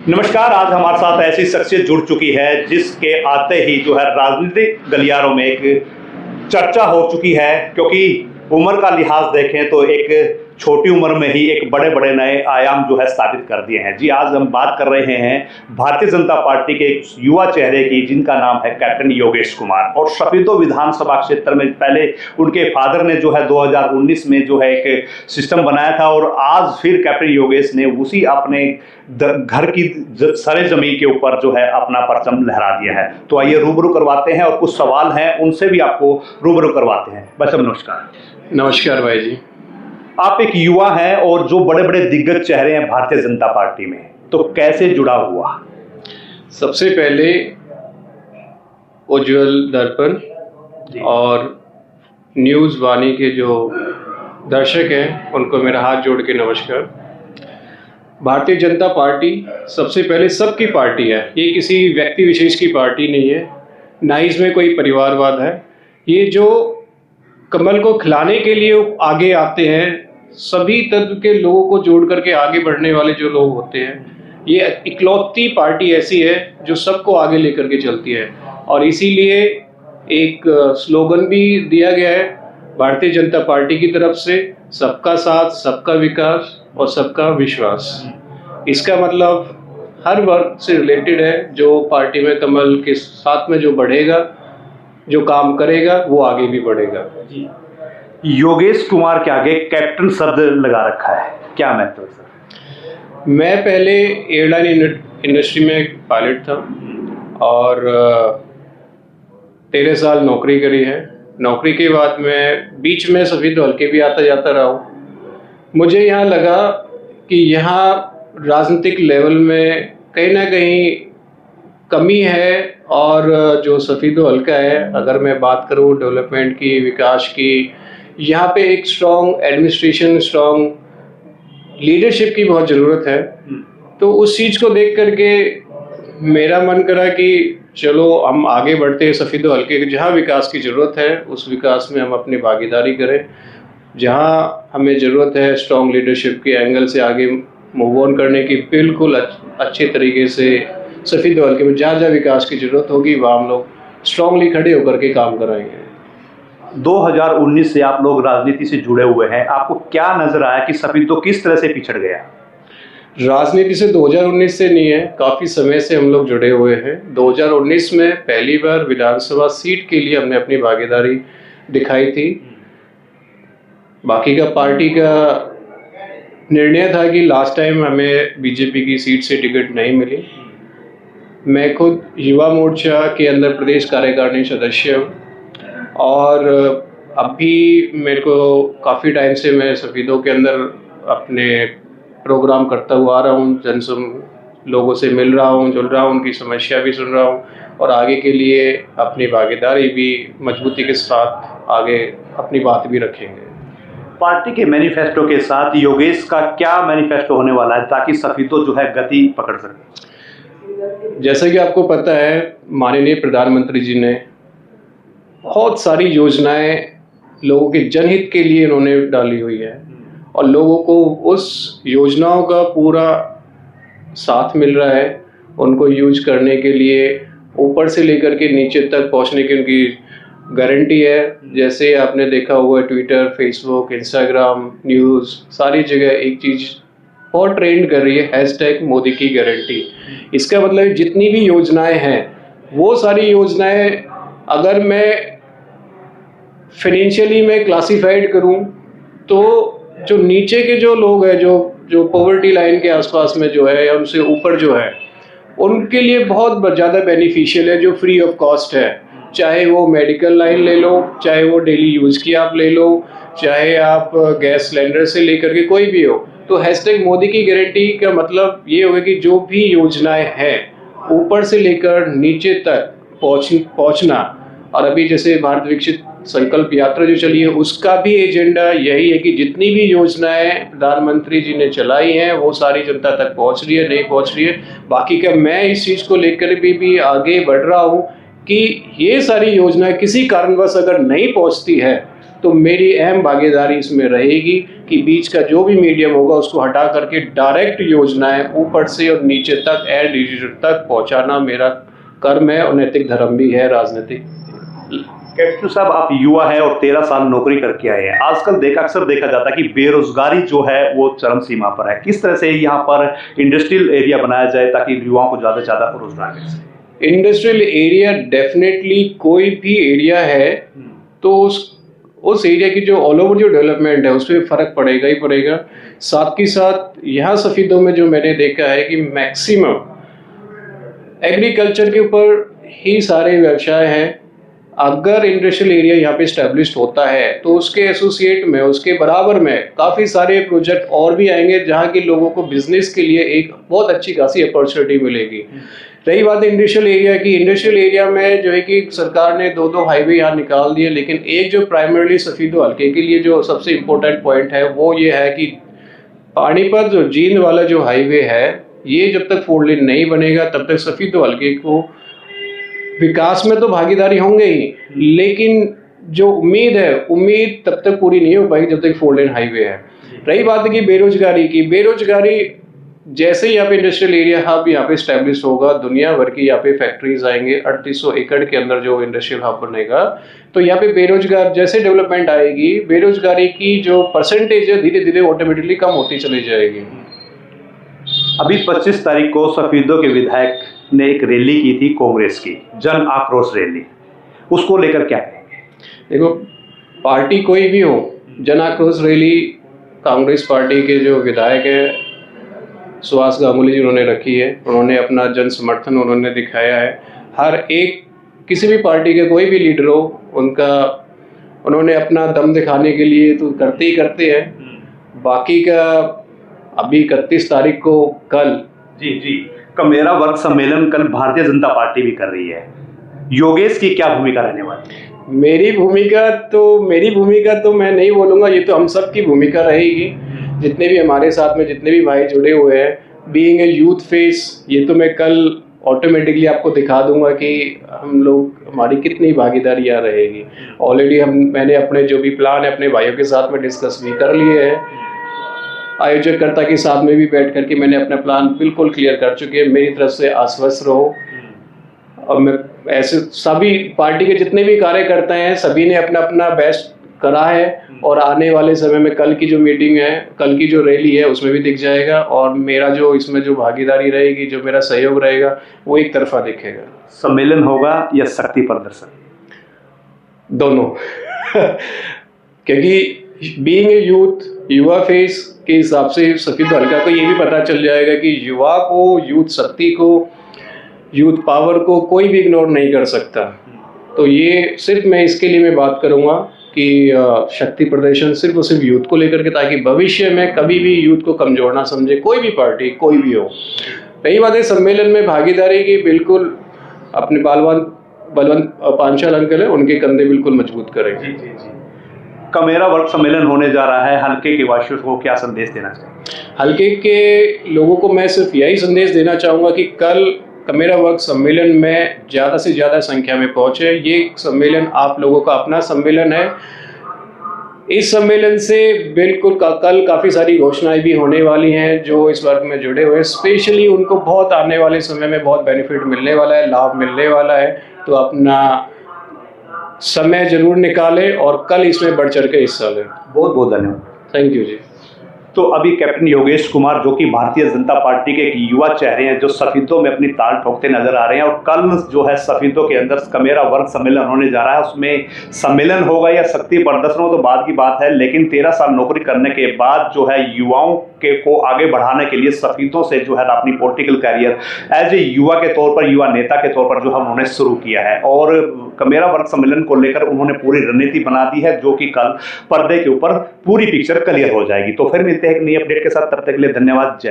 नमस्कार। आज हमारे साथ ऐसी शख्सियत जुड़ चुकी है जिसके आते ही जो है राजनीतिक गलियारों में एक चर्चा हो चुकी है, क्योंकि उम्र का लिहाज देखें तो एक छोटी उम्र में ही एक बड़े बड़े नए आयाम जो है स्थापित कर दिए हैं। जी, आज हम बात कर रहे हैं भारतीय जनता पार्टी के एक युवा चेहरे की, जिनका नाम है कैप्टन योगेश कुमार। और सफीदो विधानसभा क्षेत्र में पहले उनके फादर ने जो है 2019 में जो है एक सिस्टम बनाया था, और आज फिर कैप्टन योगेश ने उसी अपने घर की सरे जमीन के ऊपर जो है अपना परचम लहरा दिया है। तो आइए रूबरू करवाते हैं और कुछ सवाल हैं उनसे भी आपको रूबरू करवाते हैं। भाई साहब नमस्कार। नमस्कार भाई जी। आप एक युवा हैं और जो बड़े बड़े दिग्गज चेहरे हैं भारतीय जनता पार्टी में, तो कैसे जुड़ा हुआ? सबसे पहले उज्ज्वल दर्पण और न्यूज़ वाणी के जो दर्शक हैं उनको मेरा हाथ जोड़ के नमस्कार। भारतीय जनता पार्टी सबसे पहले सबकी पार्टी है, ये किसी व्यक्ति विशेष की पार्टी नहीं है, ना ही इसमें कोई परिवारवाद है। ये जो कमल को खिलाने के लिए आगे आते हैं, सभी तत्व के लोगों को जोड़ करके आगे बढ़ने वाले जो लोग होते हैं, ये इकलौती पार्टी ऐसी है जो सबको आगे लेकर के चलती है। और इसीलिए एक स्लोगन भी दिया गया है भारतीय जनता पार्टी की तरफ से, सबका साथ, सबका विकास और सबका विश्वास। इसका मतलब हर वर्ग से रिलेटेड है। जो पार्टी में कमल के साथ में जो बढ़ेगा, जो काम करेगा, वो आगे भी बढ़ेगा। योगेश कुमार के आगे कैप्टन शब्द लगा रखा है, क्या महत्व है सर? मैं पहले एयरलाइन इंडस्ट्री में पायलट था और 13 साल नौकरी करी है। नौकरी के बाद मैं बीच में सफीदो हल्के भी आता जाता रहा हूँ। मुझे यहाँ लगा कि यहाँ राजनीतिक लेवल में कहीं ना कहीं कमी है, और जो सफीदो हल्का है, अगर मैं बात करूँ डेवलपमेंट की, विकास की, यहाँ पे एक स्ट्रॉन्ग एडमिनिस्ट्रेशन, स्ट्रॉन्ग लीडरशिप की बहुत ज़रूरत है। तो उस चीज़ को देख करके मेरा मन करा कि चलो हम आगे बढ़ते हैं। सफीदो हल्के के जहाँ विकास की ज़रूरत है उस विकास में हम अपनी भागीदारी करें। जहाँ हमें ज़रूरत है स्ट्रॉन्ग लीडरशिप के एंगल से आगे मूव ऑन करने की, बिल्कुल अच्छे तरीके से सफीदो हल्के में जहाँ जहाँ विकास की ज़रूरत होगी वहाँ हम लोग स्ट्रांगली खड़े होकर के काम कराएंगे। 2019 से आप लोग राजनीति से जुड़े हुए हैं, आपको क्या नजर आया कि सफीदो किस तरह से पिछड़ गया? राजनीति से 2019 से नहीं है, काफ़ी समय से हम लोग जुड़े हुए हैं। 2019 में पहली बार विधानसभा सीट के लिए हमने अपनी भागीदारी दिखाई थी। बाकी का पार्टी का निर्णय था कि लास्ट टाइम हमें बीजेपी की सीट से टिकट नहीं मिली। मैं खुद युवा मोर्चा के अंदर प्रदेश कार्यकारिणी सदस्य हूँ, और अभी मेरे को काफ़ी टाइम से मैं सफीदों के अंदर अपने प्रोग्राम करता हुआ आ रहा हूँ। लोगों से मिल रहा हूँ, जुल रहा हूँ, उनकी समस्या भी सुन रहा हूँ, और आगे के लिए अपनी भागीदारी भी मजबूती के साथ आगे अपनी बात भी रखेंगे। पार्टी के मैनिफेस्टो के साथ योगेश का क्या मैनिफेस्टो होने वाला है ताकि सफीदो जो है गति पकड़ सके? जैसा कि आपको पता है, माननीय प्रधानमंत्री जी ने बहुत सारी योजनाएं लोगों के जनहित के लिए उन्होंने डाली हुई है, और लोगों को उस योजनाओं का पूरा साथ मिल रहा है। उनको यूज करने के लिए ऊपर से लेकर के नीचे तक पहुंचने की उनकी गारंटी है। जैसे आपने देखा हुआ ट्विटर, फेसबुक, इंस्टाग्राम, न्यूज़, सारी जगह एक चीज़ बहुत ट्रेंड कर रही है, हैशटैग मोदी की गारंटी। इसका मतलब जितनी भी योजनाएं हैं, वो सारी योजनाएं अगर मैं फाइनेंशियली मैं क्लासिफाइड करूं, तो जो नीचे के जो लोग हैं, जो पॉवर्टी लाइन के आसपास में जो है या उनसे ऊपर जो है, उनके लिए बहुत ज़्यादा बेनिफिशियल है, जो फ्री ऑफ कॉस्ट है। चाहे वो मेडिकल लाइन ले लो, चाहे वो डेली यूज़ की आप ले लो, चाहे आप गैस सिलेंडर से लेकर के कोई भी हो। तो हैशटैग मोदी की गारंटी का मतलब ये होगा कि जो भी योजनाएं हैं ऊपर से लेकर नीचे तक पहुंचना। और अभी जैसे भारत विकसित संकल्प यात्रा जो चली है, उसका भी एजेंडा यही है कि जितनी भी योजनाएं प्रधानमंत्री जी ने चलाई हैं वो सारी जनता तक पहुंच रही है, नहीं पहुंच रही है। बाकी का मैं इस चीज़ को लेकर भी आगे बढ़ रहा हूं कि ये सारी योजनाएं किसी कारणवश अगर नहीं पहुंचती है तो मेरी अहम भागीदारी इसमें रहेगी कि बीच का जो भी मीडियम होगा उसको हटा करके डायरेक्ट योजनाएं ऊपर से और नीचे तक एंड यूजर तक पहुंचाना मेरा कर्म है और नैतिक धर्म भी है राजनीतिक। कैप्टन साहब, आप युवा हैं और 13 साल नौकरी करके आए हैं। आजकल अक्सर देखा जाता है कि बेरोजगारी जो है वो चरम सीमा पर है। किस तरह से यहाँ पर इंडस्ट्रियल एरिया बनाया जाए ताकि युवाओं को ज़्यादा से ज़्यादा रोजगार मिल सके? इंडस्ट्रियल एरिया डेफिनेटली, कोई भी एरिया है तो उस एरिया की जो ऑल ओवर जो डेवलपमेंट है उस पर फ़र्क पड़ेगा ही पड़ेगा। साथ ही साथ यहाँ सफ़ीदों में जो मैंने देखा है कि मैक्सिमम एग्रीकल्चर के ऊपर ही सारे व्यवसाय हैं। अगर इंडस्ट्रियल एरिया यहाँ पे इस्टेब्लिश होता है तो उसके एसोसिएट में, उसके बराबर में काफ़ी सारे प्रोजेक्ट और भी आएंगे जहाँ के लोगों को बिजनेस के लिए एक बहुत अच्छी खासी अपॉर्चुनिटी मिलेगी। रही बात इंडस्ट्रियल एरिया की, इंडस्ट्रियल एरिया में जो है कि सरकार ने 2 हाईवे यहाँ निकाल दिए, लेकिन एक जो प्राइमरली सफ़ीदो हल्के के लिए जो सबसे इम्पोर्टेंट पॉइंट है वो ये है कि पानीपत जो जींद वाला जो हाईवे है, ये जब तक 4 लेन नहीं बनेगा तब तक सफ़ीदो हल्के को विकास में तो भागीदारी होंगे ही, लेकिन जो उम्मीद तब तक पूरी नहीं हो पाएगी जब तक 4 लेन हाईवे है। रही बात है कि बेरोजगारी की, बेरोजगारी जैसे ही यहाँ पे इंडस्ट्रियल एरिया हब यहाँ पे स्टैब्लिश होगा, दुनिया भर की यहाँ पे फैक्ट्रीज आएंगे, 3800 एकड़ के अंदर जो इंडस्ट्रियल हब बनेगा, तो यहाँ पे बेरोजगार जैसे डेवलपमेंट आएगी, बेरोजगारी की जो परसेंटेज है धीरे धीरे ऑटोमेटिकली कम होती चली जाएगी। अभी 25 तारीख को सफ़ीदों के विधायक ने एक रैली की थी कांग्रेस की, जन आक्रोश रैली, उसको लेकर क्या कहेंगे? देखो, पार्टी कोई भी हो, जन आक्रोश रैली कांग्रेस पार्टी के जो विधायक हैं सुभाष गांगुली जी उन्होंने रखी है। उन्होंने अपना जन समर्थन उन्होंने दिखाया है। हर एक किसी भी पार्टी के कोई भी लीडर हो, उन्होंने अपना दम दिखाने के लिए तो करते ही करते हैं। बाकी का अभी 31 तारीख को कल का मेरा वर्ग सम्मेलन कल भारतीय जनता पार्टी भी कर रही है। योगेश की क्या भूमिका रहने वाली है? मेरी भूमिका तो मैं नहीं बोलूँगा, ये तो हम सब की भूमिका रहेगी। जितने भी हमारे साथ में जितने भी भाई जुड़े हुए हैं, बीइंग ए यूथ फेस, ये तो मैं कल ऑटोमेटिकली आपको दिखा दूंगा कि हम लोग, हमारी कितनी भागीदारी यहाँ रहेगी। ऑलरेडी मैंने अपने जो भी प्लान है अपने भाइयों के साथ में डिस्कस भी कर लिए हैं। आयोजकर्ता के साथ में भी बैठ करके मैंने अपना प्लान बिल्कुल क्लियर कर चुके हैं। मेरी तरफ से आश्वस्त रहो। और मैं ऐसे सभी पार्टी के जितने भी कार्यकर्ता हैं सभी ने अपना अपना बेस्ट करा है, और आने वाले समय में कल की जो मीटिंग है, कल की जो रैली है उसमें भी दिख जाएगा, और मेरा जो इसमें जो भागीदारी रहेगी, जो मेरा सहयोग रहेगा वो एक तरफा दिखेगा। सम्मेलन होगा या शक्ति प्रदर्शन? दोनों क्योंकि बीइंग ए यूथ, युवा फेस के हिसाब से सफ़ीदो हल्का को ये भी पता चल जाएगा कि युवा को, यूथ शक्ति को, यूथ पावर को कोई भी इग्नोर नहीं कर सकता। तो ये सिर्फ मैं इसके लिए मैं बात करूँगा कि शक्ति प्रदर्शन सिर्फ और सिर्फ यूथ को लेकर के, ताकि भविष्य में कभी भी यूथ को कमजोर ना समझे कोई भी पार्टी, कोई भी हो। रही बात है सम्मेलन में भागीदारी की, बिल्कुल अपने बलवंत पांचाल अंकल है, उनके कंधे बिल्कुल मजबूत करेंगे। का मेरा वर्ग सम्मेलन होने जा रहा है, हल्के के वासियों को क्या संदेश देना चाहिए? हल्के के लोगों को मैं सिर्फ यही संदेश देना चाहूँगा कि कल का मेरा वर्ग सम्मेलन में ज़्यादा से ज़्यादा संख्या में पहुँचे। ये सम्मेलन आप लोगों का अपना सम्मेलन है। इस सम्मेलन से बिल्कुल कल काफ़ी सारी घोषणाएं भी होने वाली हैं। जो इस वर्ग में जुड़े हुए हैं स्पेशली उनको बहुत आने वाले समय में बहुत बेनिफिट मिलने वाला है, लाभ मिलने वाला है। तो अपना समय जरूर निकालें और कल इसमें बढ़ चढ़ के हिस्सा लें। बहुत बहुत धन्यवाद। थैंक यू जी। तो अभी कैप्टन योगेश कुमार, जो कि भारतीय जनता पार्टी के एक युवा चेहरे हैं, जो सफ़ीदों में अपनी ताल ठोकते नजर आ रहे हैं, और कल जो है सफ़ीदों के अंदर का मेरा वर्ग सम्मेलन होने जा रहा है। उसमें सम्मेलन होगा या शक्ति प्रदर्शन हो तो बाद की बात है, लेकिन 13 साल नौकरी करने के बाद जो है युवाओं को आगे बढ़ाने के लिए सफ़ीदों से जो है अपनी पॉलिटिकल कैरियर एज ए युवा के तौर पर, युवा नेता के तौर पर जो है उन्होंने शुरू किया है। और मेरा वर्ग सम्मेलन को लेकर उन्होंने पूरी रणनीति बना दी है, जो कि कल पर्दे के ऊपर पूरी पिक्चर क्लियर हो जाएगी। तो फिर मिलते हैं एक नई अपडेट के साथ, तब तक के लिए धन्यवाद। जय।